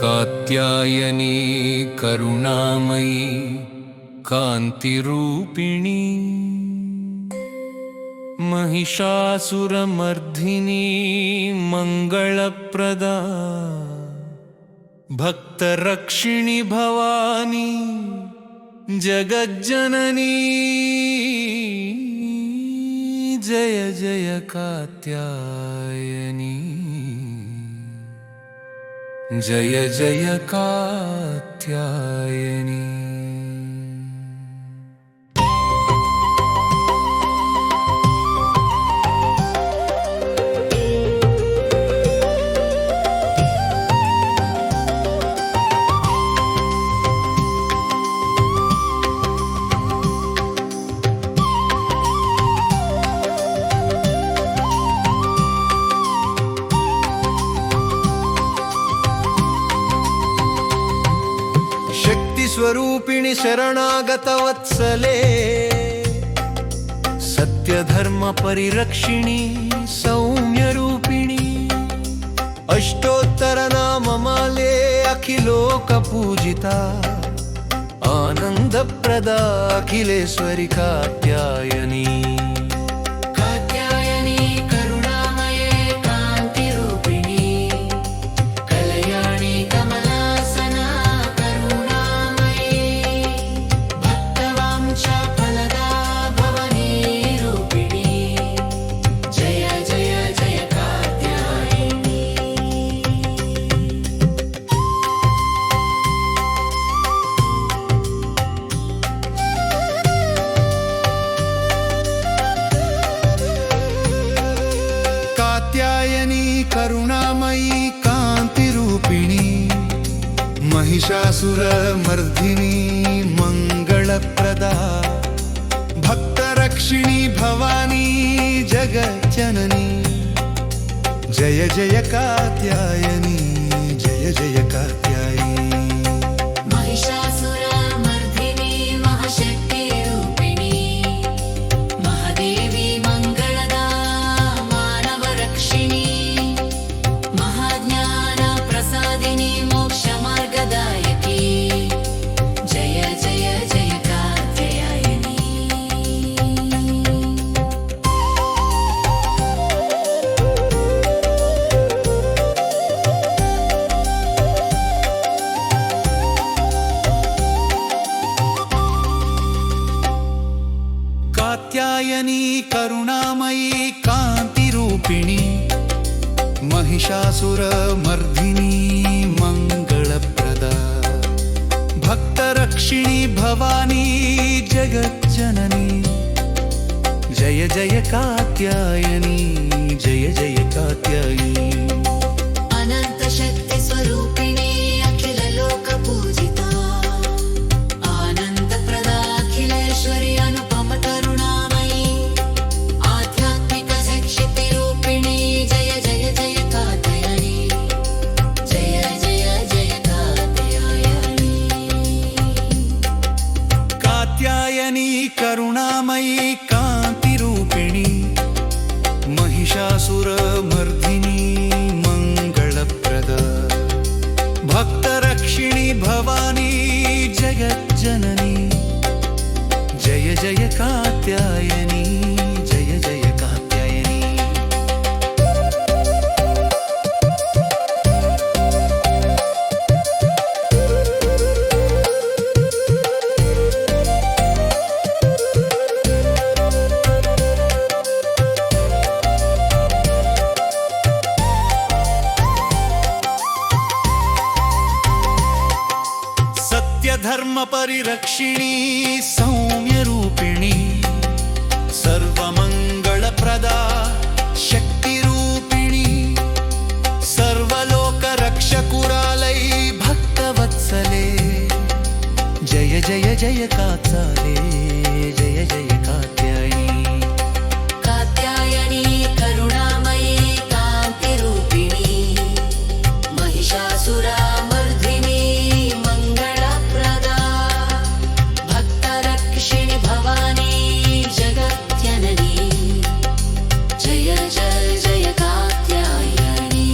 कात्यायनी करुणामयी कान्तिरूपिणी महिषासुरमर्धिनी मङ्गलप्रदा भक्तरक्षिणी भवानी जगज्जननी जय जय कात्यायनी जय जय कात्यायनी। स्वरूपिणि शरणागत वत्सले सत्यधर्म परिरक्षिणी सौम्यरूपिणी अष्टोत्तर नाममाले अखिलोक पूजिता आनन्दप्रदा अखिलेश्वरी कात्यायनी। कात्यायनी करुणामयी कान्तिरूपिणी महिषासुरमर्धिनी मङ्गलप्रदा भक्तरक्षिणी भवानी जगज्जननी जय जय कात्यायनी जय जय कात्यायनी। कात्यायनी करुणामयी कान्तिरूपिणी महिषासुरमर्धिनी मङ्गलप्रदा भक्तरक्षिणी भवानी जगज्जननी जय जय कात्यायनी जय जय कात्यायनी। अनन्तशक्ति स्वरूपिणी अखिल लोक पूजिता आनन्दप्रदा अखिलेश्वरी अनुपम करुणामयी आध्यात्मिक शक्तिरूपिणी जय जय जय कात्यायनी जय जय जय कात्यायनी। कात्यायनी करुणामयी कान्तिरूपिणी महिषासुरमर्धिनी मङ्गलप्रदा भक्तरक्षिणी भवानी जगज्जननी जय जय कात्यायनी जय जय कात्यायनी। धर्म परिरक्षिणी सौम्यरूपिणी सर्वमङ्गलप्रदा शक्तिरूपिणी जय कात्याये जय जय कात्यायनी कात्यायनी करुणामयी कान्तिरूपिणी महिषासुरमर्दिनी मङ्गलप्रदा भक्तरक्षिणि भवानी जगज्जननी जय जय जय कात्यायनी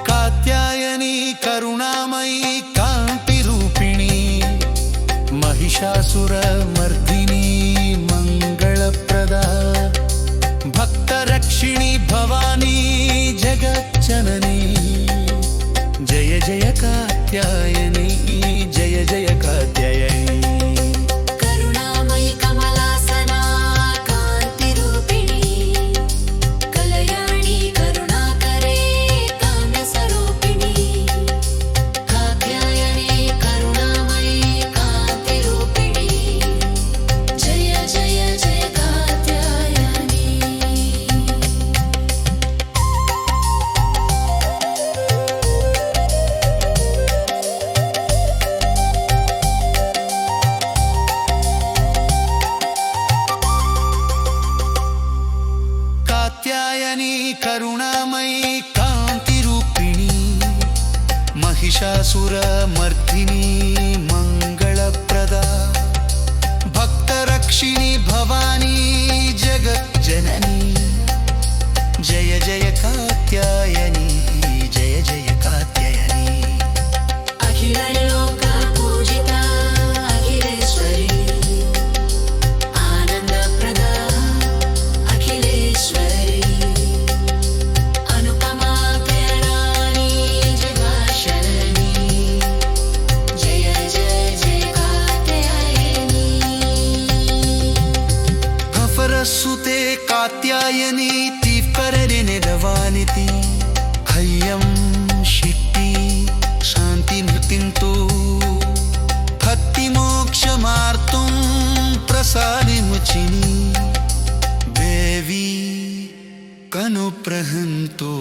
कात्यायनी करुणामयी कान्तिरूपिणी महिषासुरमर्दिनी मङ्गलप्रदा भक्तरक्षिणि भवानी जगज्जननी जय जय कात्यायनी जय जय कात्यायनी करुणामयी कमलासना कान्तिरूपिणी कलयाणि करुणाकरे काम्यस्वरूपिणी कात्यायनी करुणामयी कान्तिरूपिणी जय जय जय कात्यायनी कात्यायनी करुणामयी कान्तिरूपिणी महिषासुरमर्दिनी मङ्गलप्रदा भक्तरक्षिणि भवानी जगज्जननी जय जय कात्यायनी जय जय कात्यायनी अखिललोकपूजिता अखिलेश्वरी आनन्दप्रदा अखिलेश्वरी अनुपमा प्याराणि जगाशरणी जय जय जय कात्यायनी हफरसुते कात्यायनी तीव्रनिधवानिति हय्यं शिट्टी शान्तिमृतिन्तु भक्तिमोक्षमार्तुं प्रसादिमुचिनी देवी कनुप्रहन्तु